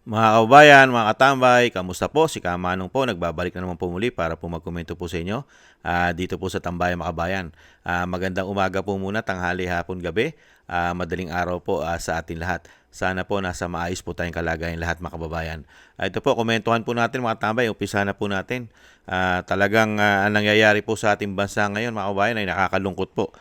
Mga kababayan, mga katambay, kamusta po? Si Kamanong po, nagbabalik na naman po muli para po magkomento po sa inyo dito po sa Tambayan Makabayan. Magandang umaga po muna, tanghali, hapon, gabi, madaling araw po sa atin lahat. Sana po nasa maayos po tayong kalagayan lahat mga kababayan. Ito po, komentuhan po natin mga tambay, umpisa na po natin. Talagang ang nangyayari po sa ating bansa ngayon mga kababayan ay nakakalungkot po.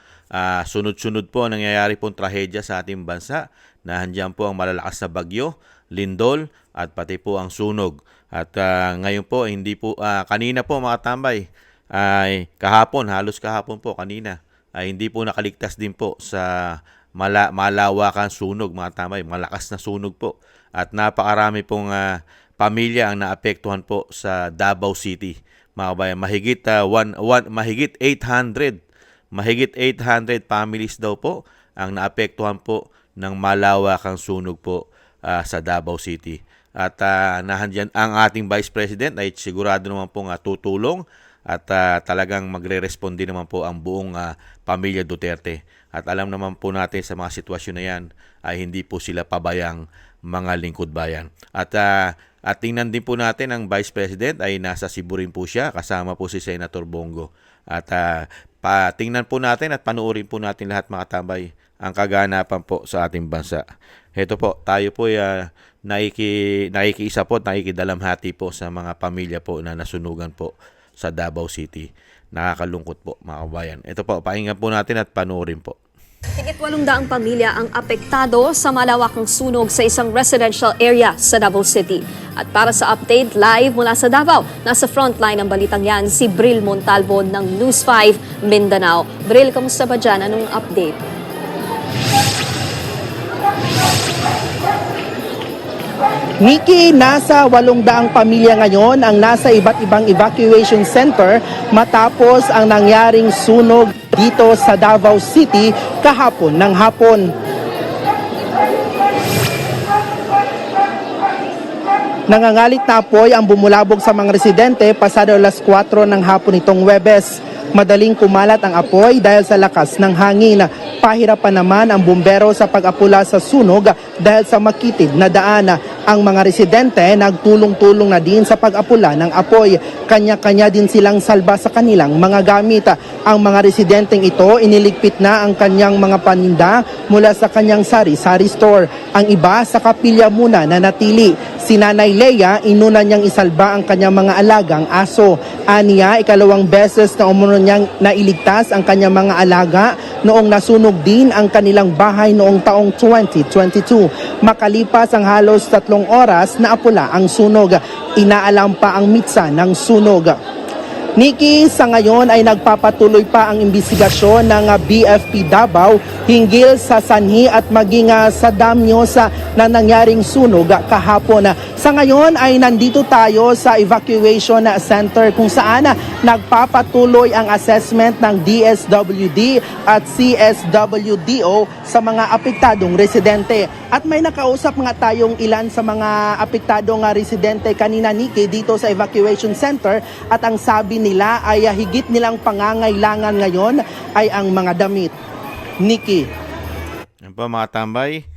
Sunod-sunod po ang nangyayari pong trahedya sa ating bansa. Nandiyan po ang malalakas na bagyo, lindol at pati po ang sunog. At ngayon po hindi po kanina po mga tambay ay kahapon, halos kahapon po kanina ay hindi po nakaligtas din po sa malawakan sunog mga tambay, malakas na sunog po. At napakarami pong pamilya ang naapektuhan po sa Davao City. Mga kabayan, mahigit 800 families daw po ang naapektuhan po ng malawakang sunog po sa Davao City. At nahandyan ang ating Vice President ay sigurado naman pong tutulong at talagang magre-respond din naman po ang buong pamilya Duterte. At alam naman po natin sa mga sitwasyon na yan ay hindi po sila pabayang mga lingkod bayan. At tingnan din po natin ang Vice President ay nasa Cebu rin po siya kasama po si Senator Bongo. At tingnan po natin at panuorin po natin lahat mga tambay ang kaganapan po sa ating bansa. Heto po, tayo po nakikiisa po, nakikidalamhati po sa mga pamilya po na nasunugan po sa Davao City. Nakakalungkot po mga kabayan. Ito po, pakinggan po natin at panoorin po. Higit 800 pamilya ang apektado sa malawakang sunog sa isang residential area sa Davao City. At para sa update live mula sa Davao, nasa frontline ng balitang yan si Bril Montalvo ng News 5 Mindanao. Bril, kamusta ba dyan? Anong update? Nikki, nasa 800 pamilya ngayon ang nasa iba't ibang evacuation center matapos ang nangyaring sunog dito sa Davao City kahapon ng hapon. Nangangalit na apoy ang bumulabog sa mga residente pasado alas 4 ng hapon itong Huwebes. Madaling kumalat ang apoy dahil sa lakas ng hangin. Pahirapan naman ang bumbero sa pag-apula sa sunog dahil sa makitid na daan. Ang mga residente nagtulong-tulong na din sa pag-apula ng apoy. Kanya-kanya din silang salba sa kanilang mga gamit. Ang mga residenteng ito, iniligpit na ang kanyang mga paninda mula sa kanyang sari-sari store. Ang iba sa kapilya muna na natili. Si Nanay Leia, inuna niyang isalba ang kanyang mga alagang aso. Aniya, ikalawang beses na umuno niyang nailigtas ang kanyang mga alaga noong nasunog din ang kanilang bahay noong taong 2022. Makalipas ang halos 3 oras na apula ang sunog. Inaalam pa ang mitsa ng sunog. Nikki, sa ngayon ay nagpapatuloy pa ang imbestigasyon ng BFP Davao hinggil sa sanhi at maging sa damyo sa nangyaring sunog kahapon. Sa ngayon ay nandito tayo sa evacuation center kung saan nagpapatuloy ang assessment ng DSWD at CSWDO sa mga apektadong residente. At may nakausap nga tayong ilan sa mga apektadong residente kanina, Nikki, dito sa evacuation center, at ang sabi nila ay higit nilang pangangailangan ngayon ay ang mga damit. Nikki. Yan po mga tambay.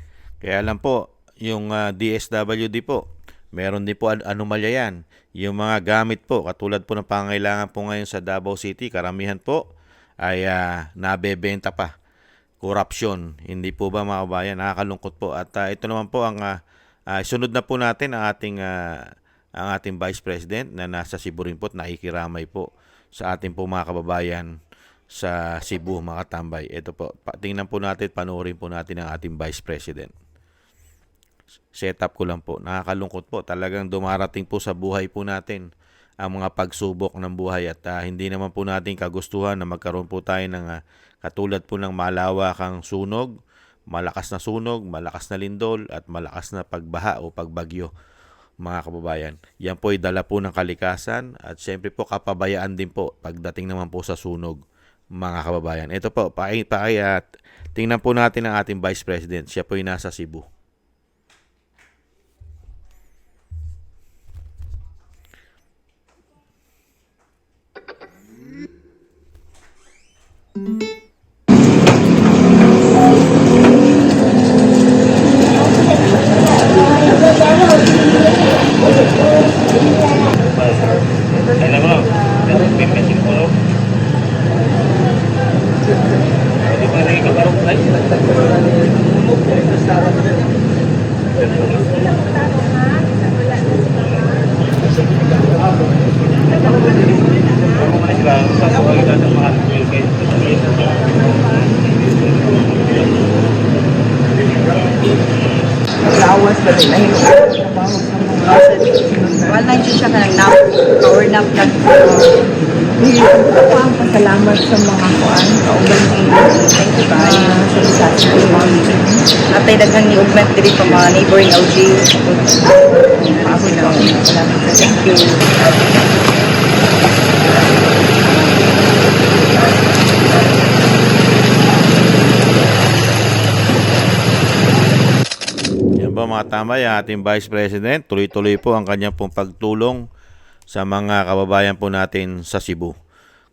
Kaya lang po, yung DSWD po, meron din po anomalya yan. Yung mga gamit po, katulad po ng pangangailangan po ngayon sa Davao City, karamihan po ay nabebenta pa. Corruption. Hindi po ba mga kabayan? Nakakalungkot po. At ito naman po ang sunod na po natin ang ating Vice President na nasa Cebu rin po at nakikiramay po sa ating po mga kababayan sa Cebu, mga tambay. Ito po, tingnan po natin, panoorin po natin ang ating Vice President. Setup ko lang po. Nakakalungkot po. Talagang dumarating po sa buhay po natin ang mga pagsubok ng buhay at hindi naman po natin kagustuhan na magkaroon po tayo ng katulad po ng malawakang sunog, malakas na lindol at malakas na pagbaha o pagbagyo, mga kababayan. Yan po ay dala po ng kalikasan at syempre po kapabayaan din po pagdating naman po sa sunog, mga kababayan. Ito po, tingnan po natin ang ating Vice President. Siya po ay nasa Cebu. Wala na siya ka nag-nap, power nap lang. Ako ang pasalamat sa mga kuan, kauban ni thank you sa atay daghang ni ugmat diri pa mga neighboring LGU. Ako na salamat sa thank you. Yan ba mga tambay, ang ating Vice President, tuloy-tuloy po ang kanyang pong pagtulong sa mga kababayan po natin sa Cebu.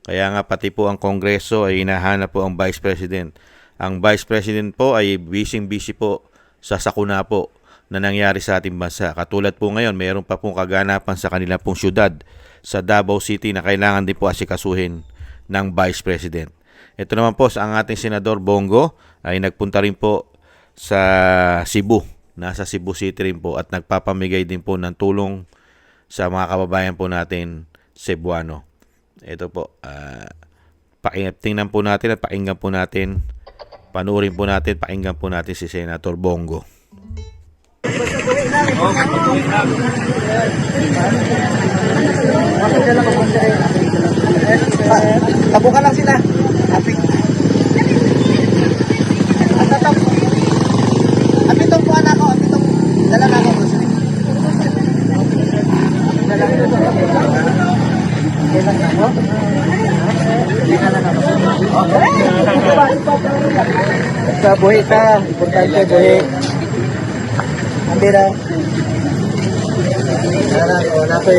Kaya nga pati po ang Kongreso ay hinahanap po ang Vice President. Ang Vice President po ay busy po sa sakuna po na nangyari sa ating bansa. Katulad po ngayon, mayroon pa pong kaganapan sa kanilang pong syudad sa Davao City na kailangan din po asikasuhin ng Vice President. Ito naman po sa ang ating Senador Bongo ay nagpunta rin po sa Cebu. Nasa Cebu City rin po at nagpapamigay din po ng tulong sa mga kababayan po natin Cebuano. Ito po, tingnan po natin at pakinggan po natin, panuorin po natin, pakinggan po natin si Senator Bongo. Tabukan lang sila. Happy. Apitong po anak ko, apitong dala na ako. Sa buhay ka, importante buhay. Hindi na. Napoy,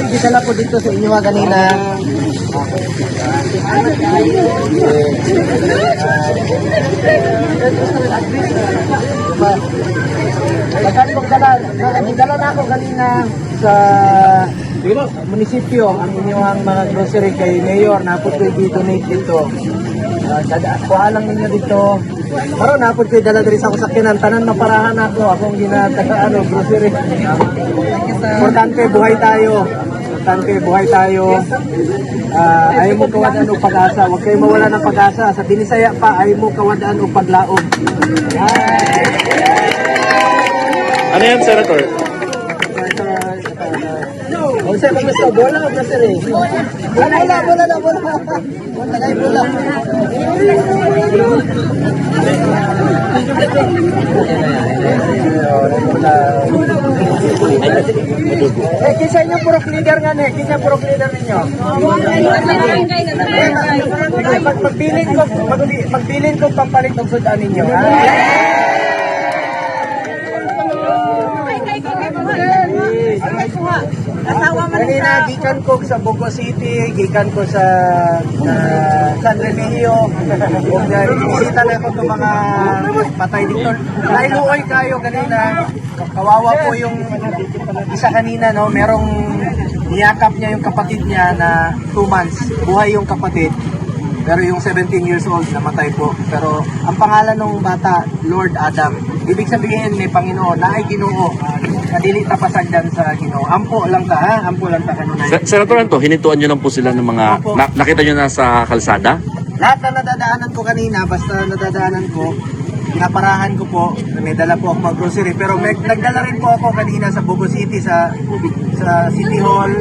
gitala po dito sa inyo kanina. Nagdala na ako kanina sa munisipyo ang inyong mga grocery kay Mayor. Napot ko i-donate dito. Kuha lang ninyo dito. Pero napot ko i-dala diri sa kusakyanan. Tanan maparahan ako. Akong ginataga grocery. Importante buhay tayo. Importante buhay tayo. Ayaw mo kawadaan o pag-asa. Huwag kayo mawala ng pag-asa. Sa Binisaya pa, ayaw mo kawadaan o paglaog. Ano yan, Senator? Kung saan kami sa bola o grocery? Bola. Kisa nyo purok leader nga ne, kisa purok leader ninyo. Magbilin ko pampalit ng sudan ninyo. Kanina, gikan ko sa Bogo City, gikan ko sa San Remigio. Bisita na ko itong mga patay dito. Nailuoy kayo kanina. Kawawa po yung isa kanina, no? Merong niyakap niya yung kapatid niya na 2 months. Buhay yung kapatid. Pero yung 17 years old, namatay po. Pero ang pangalan ng bata, Lord Adam. Ibig sabihin ni Panginoon na ay Ginoo. Nadili tapasagdan sa Ginoo. Ampo lang ta, ha? Ampo lang ta kanunay. Senator, ano to? Hinintuan nyo lang po sila ng mga... nakita nyo na sa kalsada? Lahat na nadadaanan ko kanina, basta nadadaanan ko, pinaparahan ko po, may dala po ako mag-grocery. Pero nagdala rin po ako kanina sa Bogo City, sa City Hall.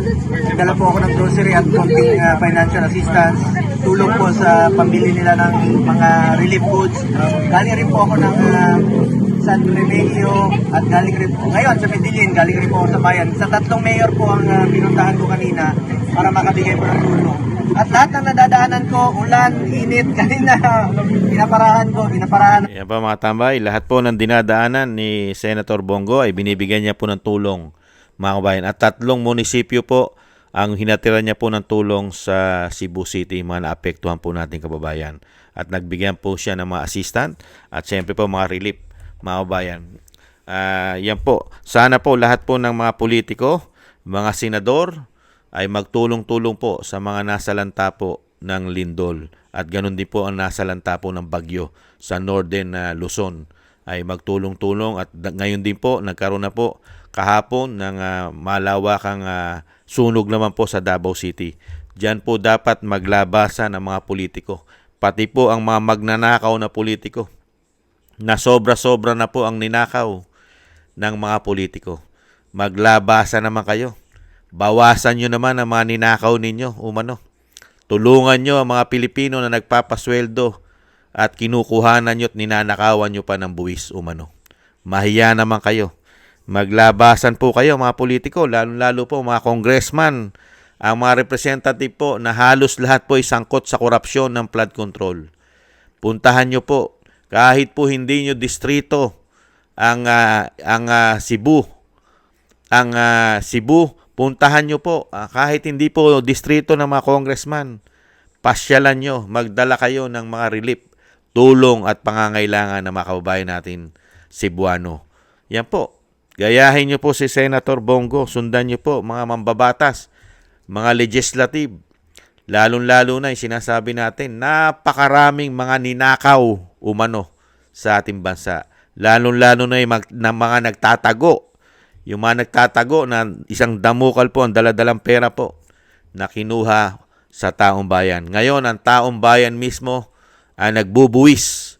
Nagdala po ako ng grocery at konting financial assistance. Tulong po sa pambili nila ng mga relief goods. Galing rin po ako ng San Remigio at galing rin po, ngayon sa Medellin, galing rin po ako sa bayan. Sa 3 mayor po ang pinuntahan ko kanina para makabigay po ng tulong. At lahat ng nadadaanan ko, ulan, init, kanina, pinaparahan. Yan pa mga tambay, lahat po ng dinadaanan ni Senator Bongo ay binibigyan niya po ng tulong mga kabayan. At 3 munisipyo po ang hinatira niya po ng tulong sa Cebu City, mga naapektuhan po nating kababayan. At nagbigyan po siya ng mga assistant at siyempre po mga relief, mga kababayan. Yan po, sana po lahat po ng mga politiko, mga senador, ay magtulong-tulong po sa mga nasalanta po ng lindol at ganun din po ang nasalanta po ng bagyo sa Northern Luzon ay magtulong-tulong at ngayon din po nagkaroon na po kahapon ng malawakang sunog naman po sa Davao City. Diyan po dapat maglabasan ng mga politiko, pati po ang mga magnanakaw na politiko na sobra-sobra na po ang ninakaw ng mga politiko. Maglabasa naman kayo. Bawasan nyo naman ang mga ninakaw ninyo, umano. Tulungan nyo ang mga Pilipino na nagpapasweldo at kinukuhanan nyo at ninanakawan nyo pa ng buwis, umano. Mahiya naman kayo. Maglabasan po kayo mga politiko, lalo-lalo po mga congressman, ang mga representative po na halos lahat po ay sangkot sa korupsyon ng flood control. Puntahan nyo po, kahit po hindi nyo distrito ang Cebu. Ang Cebu, puntahan nyo po, kahit hindi po distrito ng mga congressman, pasyalan nyo, magdala kayo ng mga relief, tulong at pangangailangan ng mga kababayan natin Cebuano. Yan po. Gayahin nyo po si Senator Bongo. Sundan nyo po mga mambabatas, mga legislative. Lalong-lalo na yung sinasabi natin, napakaraming mga ninakaw umano sa ating bansa. Lalong-lalo na yung mga nagtatago. Yung mga nagtatago na isang damukal po, ang daladalang pera po na kinuha sa taong bayan. Ngayon, ang taong bayan mismo ay nagbubuwis,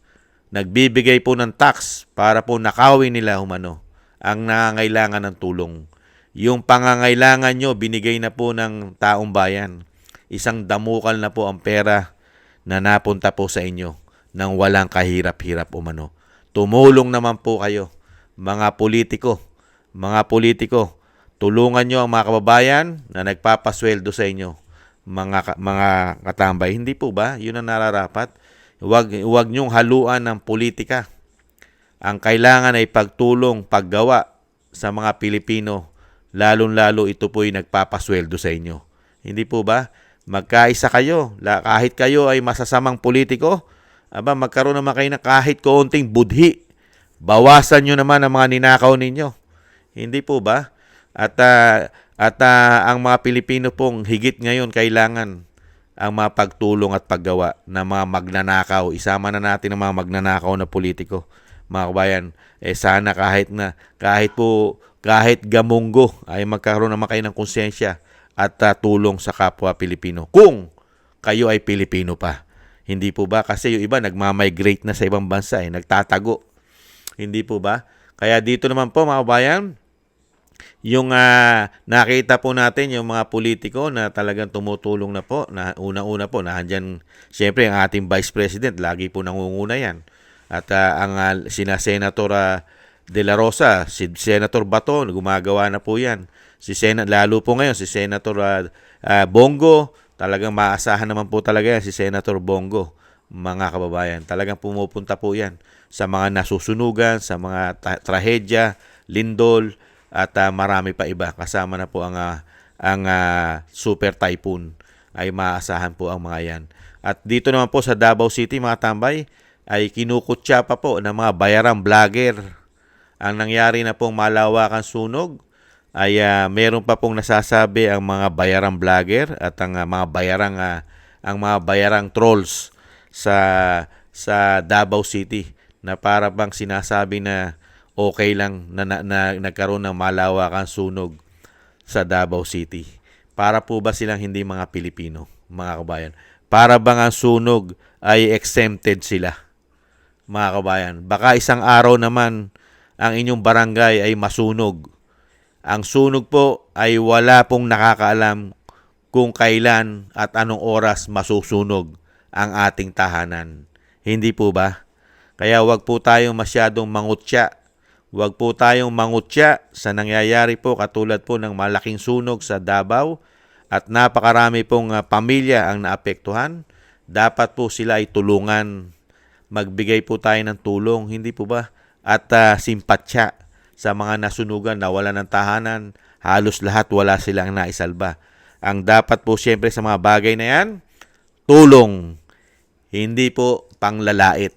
nagbibigay po ng tax para po nakawin nila umano ang nangangailangan ng tulong. Yung pangangailangan nyo, binigay na po ng taong bayan. Isang damukal na po ang pera na napunta po sa inyo nang walang kahirap-hirap umano. Tumulong naman po kayo, mga politiko. Mga politiko, tulungan nyo ang mga kababayan na nagpapasweldo sa inyo, mga katambay. Hindi po ba? Yun ang nararapat. Huwag nyong haluan ng politika. Ang kailangan ay pagtulong, paggawa sa mga Pilipino, lalong-lalo ito po'y nagpapasweldo sa inyo. Hindi po ba? Magkaisa kayo. Kahit kayo ay masasamang politiko, magkaroon naman kayo ng kahit kaunting budhi. Bawasan nyo naman ang mga ninakaw ninyo. Hindi po ba? At ang mga Pilipino pong higit ngayon kailangan ang mga pagtulong at paggawa ng mga magnanakaw. Isama na natin ang mga magnanakaw na politiko. Mga kabayan, sana kahit gamunggo ay magkaroon naman kayo ng konsensya at tulong sa kapwa Pilipino. Kung kayo ay Pilipino pa. Hindi po ba? Kasi yung iba nagmamigrate na sa ibang bansa, nagtatago. Hindi po ba? Kaya dito naman po mga kabayan, yung nakita po natin yung mga politiko na talagang tumutulong na po, na una-una po, nandiyan siyempre ang ating Vice President, lagi po nangunguna yan. At ang Senator De La Rosa, si Senator Bato, gumagawa na po yan. Lalo po ngayon, si Senator Bongo, talagang maasahan naman po talaga yan, si Senator Bongo, mga kababayan. Talagang pumupunta po yan sa mga nasusunugan, sa mga trahedya, lindol, at marami pa iba. Kasama na po ang super typhoon. Ay maasahan po ang mga yan. At dito naman po sa Davao City, mga tambay, ay kinukutya pa po ng mga bayarang vlogger. Ang nangyari na pong malawakang sunog ay meron pa pong nasasabi ang mga bayarang vlogger at ang mga bayarang trolls sa Davao City na para bang sinasabi na okay lang na nagkaroon ng malawakang sunog sa Davao City. Para po ba silang hindi mga Pilipino, mga kabayan? Para bang ang sunog ay exempted sila, mga kabayan? Baka isang araw naman ang inyong barangay ay masunog. Ang sunog po ay wala pong nakakaalam kung kailan at anong oras masusunog ang ating tahanan. Hindi po ba? Kaya wag po tayong masyadong mangutya. Wag po tayong mangutya sa nangyayari po katulad po ng malaking sunog sa Davao at napakarami pong pamilya ang naapektuhan. Dapat po sila ay tulungan. Magbigay po tayo ng tulong, hindi po ba? At simpatsya sa mga nasunugan na wala ng tahanan. Halos lahat wala silang naisalba. Ang dapat po siyempre sa mga bagay na yan, tulong. Hindi po panglalait.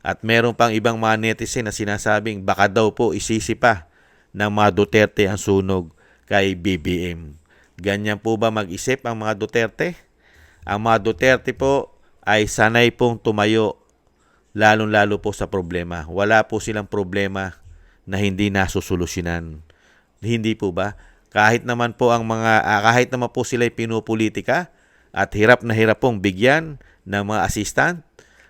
At meron pang ibang mga netizen na sinasabing baka daw po isisipa ng mga Duterte ang sunog kay BBM. Ganyan po ba mag-isip ang mga Duterte? Ang mga Duterte po ay sanay pong tumayo lalong-lalo po sa problema. Wala po silang problema na hindi nasusolusyonan. Hindi po ba? Kahit naman po sila pinupolitika at hirap na hirap pong bigyan ng mga assistant,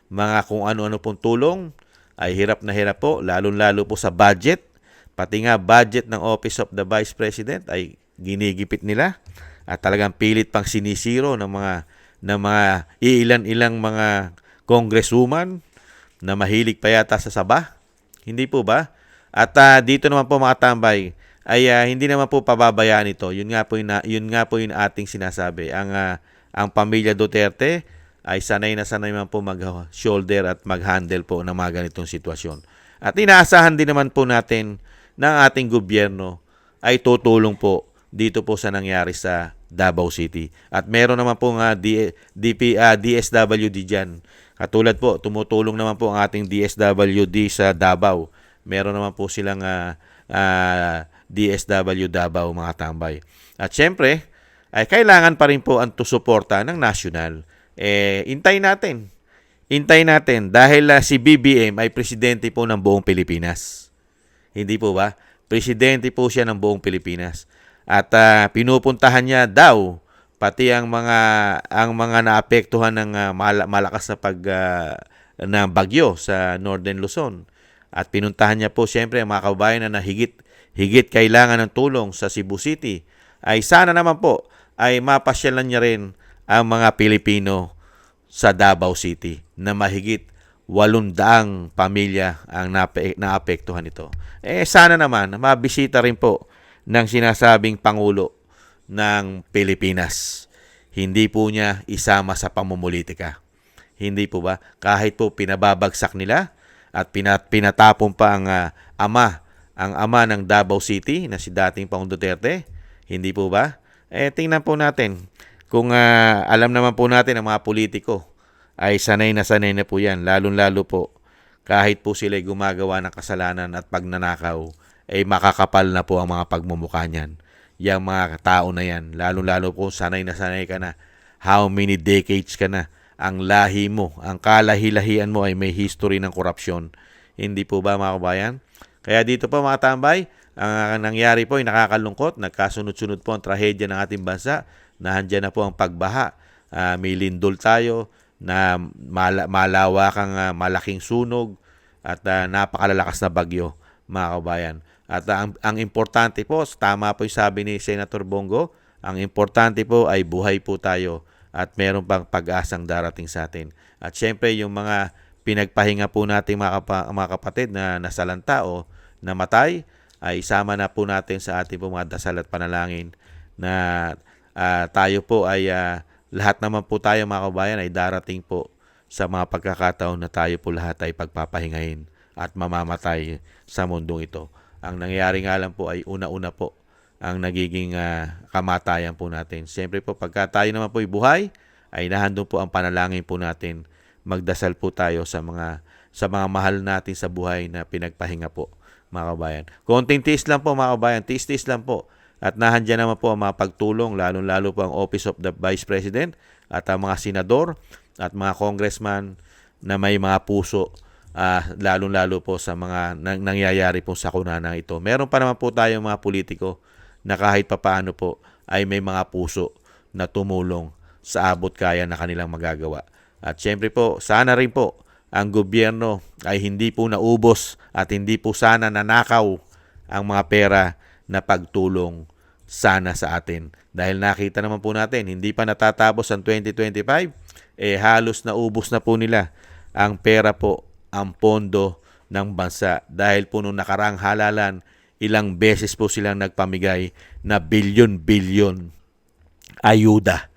mga kung ano-ano pong tulong, ay hirap na hirap po, lalo-lalo po sa budget. Pati nga budget ng Office of the Vice President ay ginigipit nila at talagang pilit pang sinisiro ng mga iilan-ilang mga congresswoman na mahilig pa yata sa saba. Hindi po ba? At dito naman po mga tambay ay hindi naman po pababayaan ito. Yun nga po yung ating sinasabi. Ang pamilya Duterte ay sanay na sanay man po mag-shoulder at mag-handle po ng mga ganitong sitwasyon. At inaasahan din naman po natin na ang ating gobyerno ay tutulong po dito po sa nangyari sa Davao City. At meron naman po nga DSWD dyan. Katulad po, tumutulong naman po ang ating DSWD sa Davao. Meron naman po silang DSW Davao mga tambay. At syempre, ay kailangan pa rin po ang suporta ng national. Intay natin. Intay natin dahil si BBM ay presidente po ng buong Pilipinas. Hindi po ba? Presidente po siya ng buong Pilipinas. At pinupuntahan niya daw pati ang mga naapektuhan ng malakas na bagyo sa Northern Luzon. At pinuntahan niya po siyempre ang mga kababayan na higit kailangan ng tulong sa Cebu City. Ay sana naman po ay mapasyalan niya rin ang mga Pilipino sa Davao City na mahigit 800 pamilya ang naapektuhan nito. Sana naman mabisita rin po ng sinasabing Pangulo ng Pilipinas. Hindi po niya isama sa pamumulitika. Hindi po ba? Kahit po pinababagsak nila at pinatapon pa ang ama ng Davao City na si dating Pangulong Duterte. Hindi po ba? Tingnan po natin. Kung alam naman po natin ang mga politiko ay sanay na po yan. Lalo-lalo po kahit po sila gumagawa ng kasalanan at pagnanakaw ay makakapal na po ang mga pagmumukha niyan. Yang mga tao na yan. Lalo-lalo po sanay ka na. How many decades ka na. Ang lahi mo, ang kalahi-lahian mo ay may history ng korupsyon. Hindi po ba mga kabayan? Kaya dito po mga tambay, ang nangyari po ay nakakalungkot. Nagkasunod-sunod po ang trahedya ng ating bansa. Nahandyan na po ang pagbaha. May lindol tayo na malawakang malaking sunog at napakalalakas na bagyo mga kabayan. At ang importante po, tama po yung sabi ni Senator Bongo, ang importante po ay buhay po tayo at meron pang pag-asang darating sa atin. At syempre yung mga pinagpahinga po natin mga kapatid na nasalanta o namatay, ay isama na po natin sa ating po mga dasal at panalangin na tayo po ay lahat naman po tayo mga kabayan ay darating po sa mga pagkakataon na tayo po lahat ay pagpapahingahin at mamamatay sa mundong ito. Ang nangyayari nga lang po ay una-una po ang nagiging kamatayan po natin. Siyempre po pagka tayo naman po ay buhay, ay nahandun po ang panalangin po natin. Magdasal po tayo sa mga mahal natin sa buhay na pinagpahinga po mga kabayan. Konting tiis lang po mga kabayan, tiis lang po. At nahandyan naman po ang mga pagtulong, lalo-lalo po ang Office of the Vice President at ang mga senador at mga congressman na may mga puso, lalo-lalo po sa mga nangyayari po sa kunana ito. Meron pa naman po tayong mga politiko na kahit papaano po ay may mga puso na tumulong sa abot kaya na kanilang magagawa. At syempre po, sana rin po ang gobyerno ay hindi po naubos at hindi po sana nanakaw ang mga pera na pagtulong sana sa atin. Dahil nakita naman po natin, hindi pa natatapos ang 2025, halos naubos na po nila ang pera po, ang pondo ng bansa. Dahil po nung nakarang halalan, ilang beses po silang nagpamigay na bilyon-bilyon ayuda.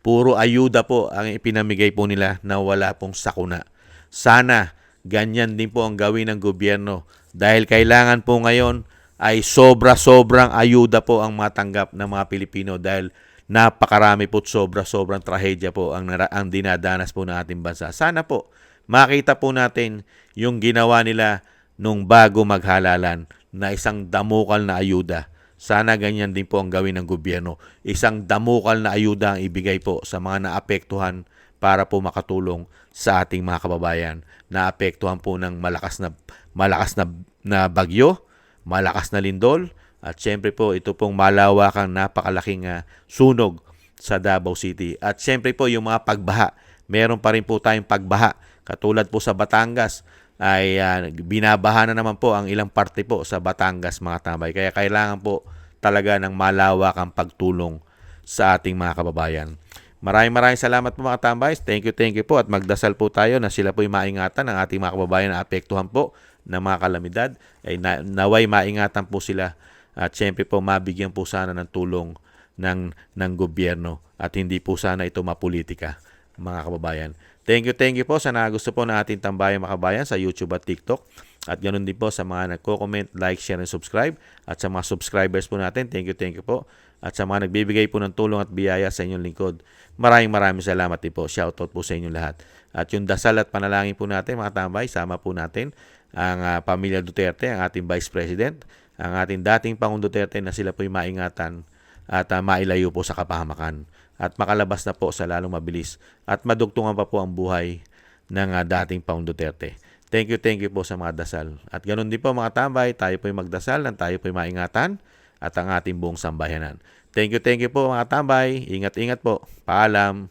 Puro ayuda po ang ipinamigay po nila na wala pong sakuna. Sana ganyan din po ang gawin ng gobyerno dahil kailangan po ngayon ay sobra-sobrang ayuda po ang matanggap ng mga Pilipino dahil napakarami po at sobra-sobrang trahedya po ang dinadanas po ng ating bansa. Sana po makita po natin yung ginawa nila nung bago maghalalan na isang damukal na ayuda. Sana ganyan din po ang gawin ng gobyerno. Isang damukal na ayuda ang ibigay po sa mga naapektuhan para po makatulong sa ating mga kababayan. Naapektuhan po ng malakas na bagyo, malakas na lindol, at syempre po ito pong malawakang napakalaking sunog sa Davao City. At syempre po yung mga pagbaha. Meron pa rin po tayong pagbaha. Katulad po sa Batangas, ay binabaha na naman po ang ilang parte po sa Batangas mga tambay. Kaya kailangan po talaga ng malawakang pagtulong sa ating mga kababayan. Maraming salamat po mga tambay. Thank you po at magdasal po tayo na sila po maingatan ng ating mga kababayan na apektuhan po ng mga kalamidad. Ay naway maingatan po sila at syempre po mabigyan po sana ng tulong ng gobyerno at hindi po sana ito mapolitika mga kababayan. Thank you po sa gusto po ng ating tambayang mga kababayan sa YouTube at TikTok. At ganoon din po sa mga nagko-comment, like, share, and subscribe. At sa mga subscribers po natin, thank you po. At sa mga nagbibigay po ng tulong at biyaya sa inyong lingkod, maraming salamat din po. Shoutout po sa inyong lahat. At yung dasal at panalangin po natin mga tambay, sama po natin ang pamilya Duterte, ang ating Vice President, ang ating dating Pangulong Duterte na sila po'y maingatan at mailayo po sa kapahamakan at makalabas na po sa lalong mabilis at madugtungan pa po ang buhay ng dating Pangulong Duterte. Thank you po sa mga dasal. At ganoon din po mga tambay, tayo po'y magdasal at tayo po'y maingatan at ang ating buong sambayanan. Thank you po mga tambay. Ingat po. Paalam.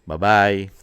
Bye-bye.